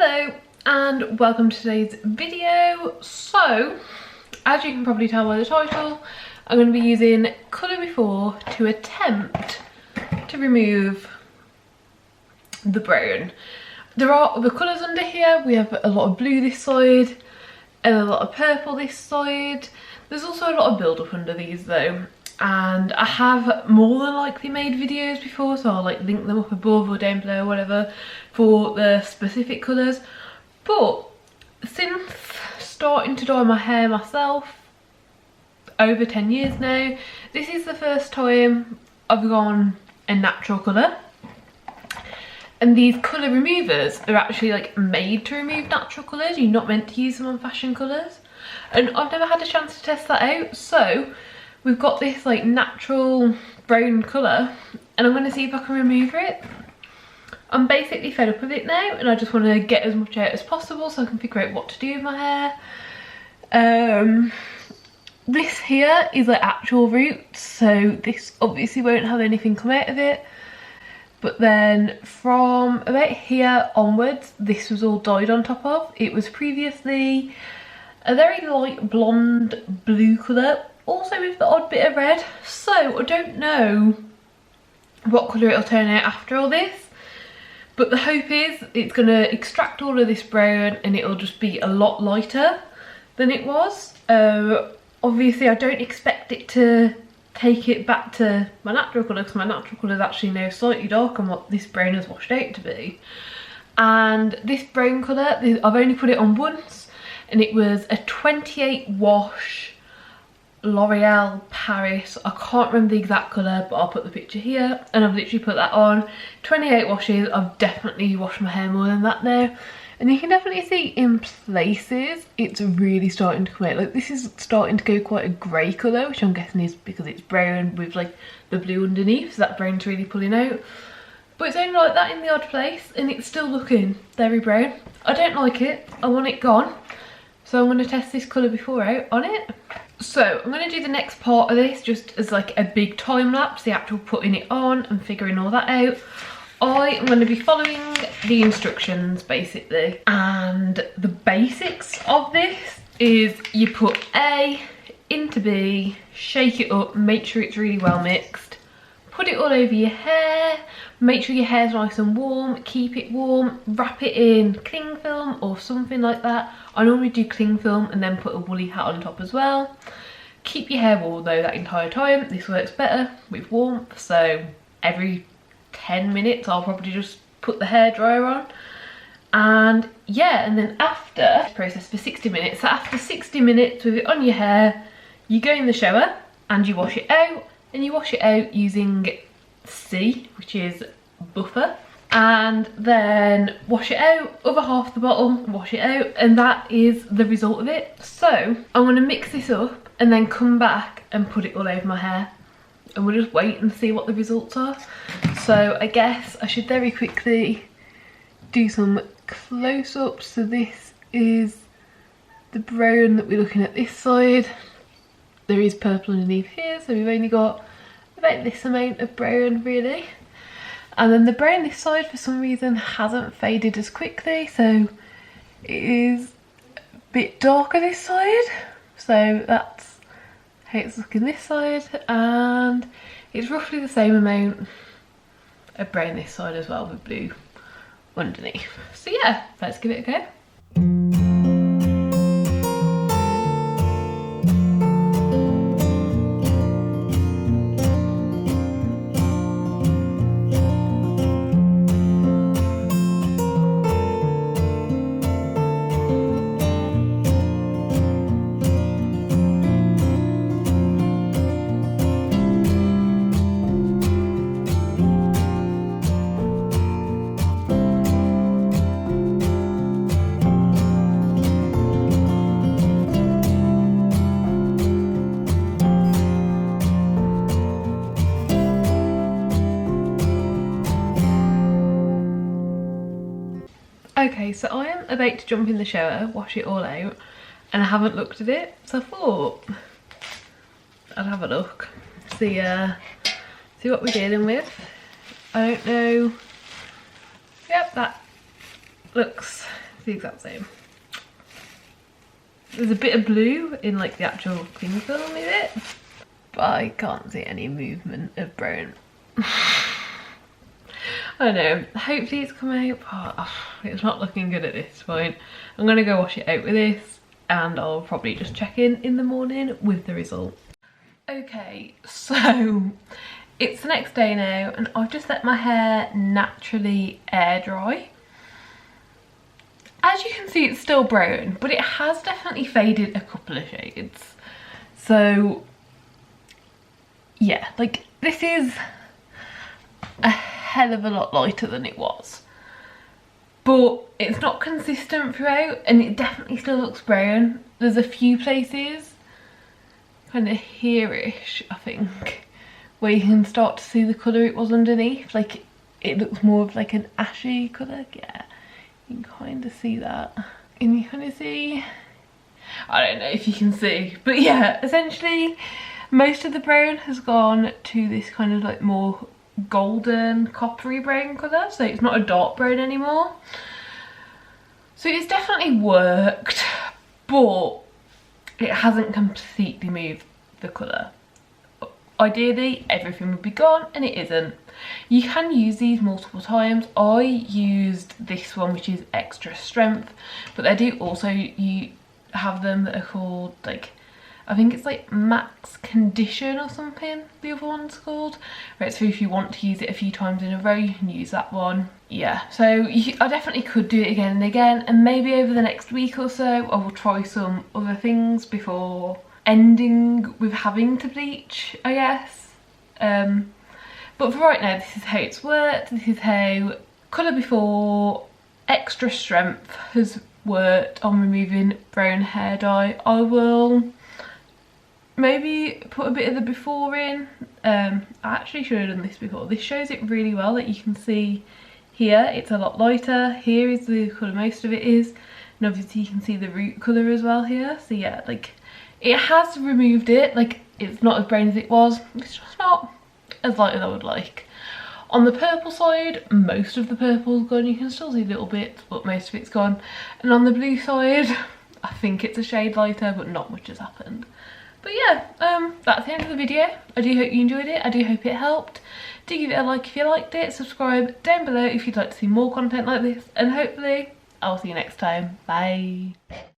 Hello and welcome to today's video. So, as you can probably tell by the title, I'm going to be using ColourB4 to attempt to remove the brown. There are other colours under here. We have a lot of blue this side and a lot of purple this side. There's also a lot of build up under these though, and I have more than likely made videos before, so I'll like link them up above or down below or whatever for the specific colours. But since starting to dye my hair myself over 10 years now, this is the first time I've gone a natural colour. And these colour removers are actually like made to remove natural colours. You're not meant to use them on fashion colours. And I've never had a chance to test that out. So we've got this like natural brown colour and I'm going to see if I can remove it. I'm basically fed up with it now and I just want to get as much out as possible so I can figure out what to do with my hair. This here is like actual roots, so this obviously won't have anything come out of it. But then from about here onwards, this was all dyed on top of. It was previously a very light blonde blue colour, also with the odd bit of red. So I don't know what colour it'll turn out after all this. But the hope is it's going to extract all of this brown and it'll just be a lot lighter than it was. Obviously I don't expect it to take it back to my natural colour, because my natural colour is actually now slightly darker than what this brown has washed out to be. And this brown colour, I've only put it on once, and it was a 28 wash L'Oreal Paris. I can't remember the exact colour, but I'll put the picture here, and I've literally put that on. 28 washes. I've definitely washed my hair more than that now, and you can definitely see in places it's really starting to come out. Like this is starting to go quite a grey colour, which I'm guessing is because it's brown with like the blue underneath, so that brown's really pulling out. But it's only like that in the odd place and it's still looking very brown. I don't like it, I want it gone, so I'm going to test this ColourB4 out on it. So I'm going to do the next part of this just as like a big time lapse, the actual putting it on and figuring all that out. I am going to be following the instructions basically, and the basics of this is you put A into B, shake it up, make sure it's really well mixed, put it all over your hair, make sure your hair's nice and warm, keep it warm, wrap it in cling film or something like that. I normally do cling film and then put a woolly hat on top as well. Keep your hair warm though that entire time. This works better with warmth, so every 10 minutes I'll probably just put the hairdryer on. And yeah, and then after process for 60 minutes, so after 60 minutes with it on your hair, you go in the shower and you wash it out, and you wash it out using C, which is buffer, and then wash it out, other half the bottle, wash it out, and that is the result of it. So I'm going to mix this up and then come back and put it all over my hair, and we'll just wait and see what the results are. So I guess I should very quickly do some close-ups. So this is the brown that we're looking at this side. There is purple underneath here, so we've only got about this amount of brown really. And then the brown this side for some reason hasn't faded as quickly, so it is a bit darker this side. So that's how it's looking this side, and it's roughly the same amount of brown this side as well with blue underneath. So yeah, let's give it a go. Okay, so I am about to jump in the shower, wash it all out, and I haven't looked at it, so I thought I'd have a look, see what we're dealing with. I don't know. Yep, that looks the exact same. There's a bit of blue in like the actual cling film of it, but I can't see any movement of brown. I don't know, hopefully it's come out, but it's not looking good at this point. I'm gonna go wash it out with this and I'll probably just check in the morning with the result. Okay, so it's the next day now and I've just let my hair naturally air dry. As you can see, it's still brown, but it has definitely faded a couple of shades. So yeah, like this is a hell of a lot lighter than it was. But it's not consistent throughout and it definitely still looks brown. There's a few places, kind of here-ish, I think, where you can start to see the colour it was underneath. Like it looks more of like an ashy colour, yeah. You can kind of see that. And you kind of see, I don't know if you can see, but yeah, essentially most of the brown has gone to this kind of like more golden coppery brown colour, so it's not a dark brown anymore. So it's definitely worked, but it hasn't completely moved the colour. Ideally everything would be gone and it isn't. You can use these multiple times. I used this one, which is extra strength, but they do also, you have them that are called like, I think it's like max condition or something, the other one's called. Right, so if you want to use it a few times in a row, you can use that one. Yeah, so I definitely could do it again and again, and maybe over the next week or so I will try some other things before ending with having to bleach, I guess. But for right now, this is how it's worked. This is how ColourB4 extra strength has worked on removing brown hair dye. I will maybe put a bit of the before in. I actually should have done this before. This shows it really well, that you can see here it's a lot lighter. Here is the colour most of it is, and obviously you can see the root colour as well here. So yeah, like it has removed it. Like it's not as brown as it was, it's just not as light as I would like. On the purple side, most of the purple's gone. You can still see little bits, but most of it's gone. And on the blue side, I think it's a shade lighter, but not much has happened. But yeah, that's the end of the video. I do hope you enjoyed it. I do hope it helped. Do give it a like if you liked it. Subscribe down below if you'd like to see more content like this. And hopefully, I'll see you next time. Bye.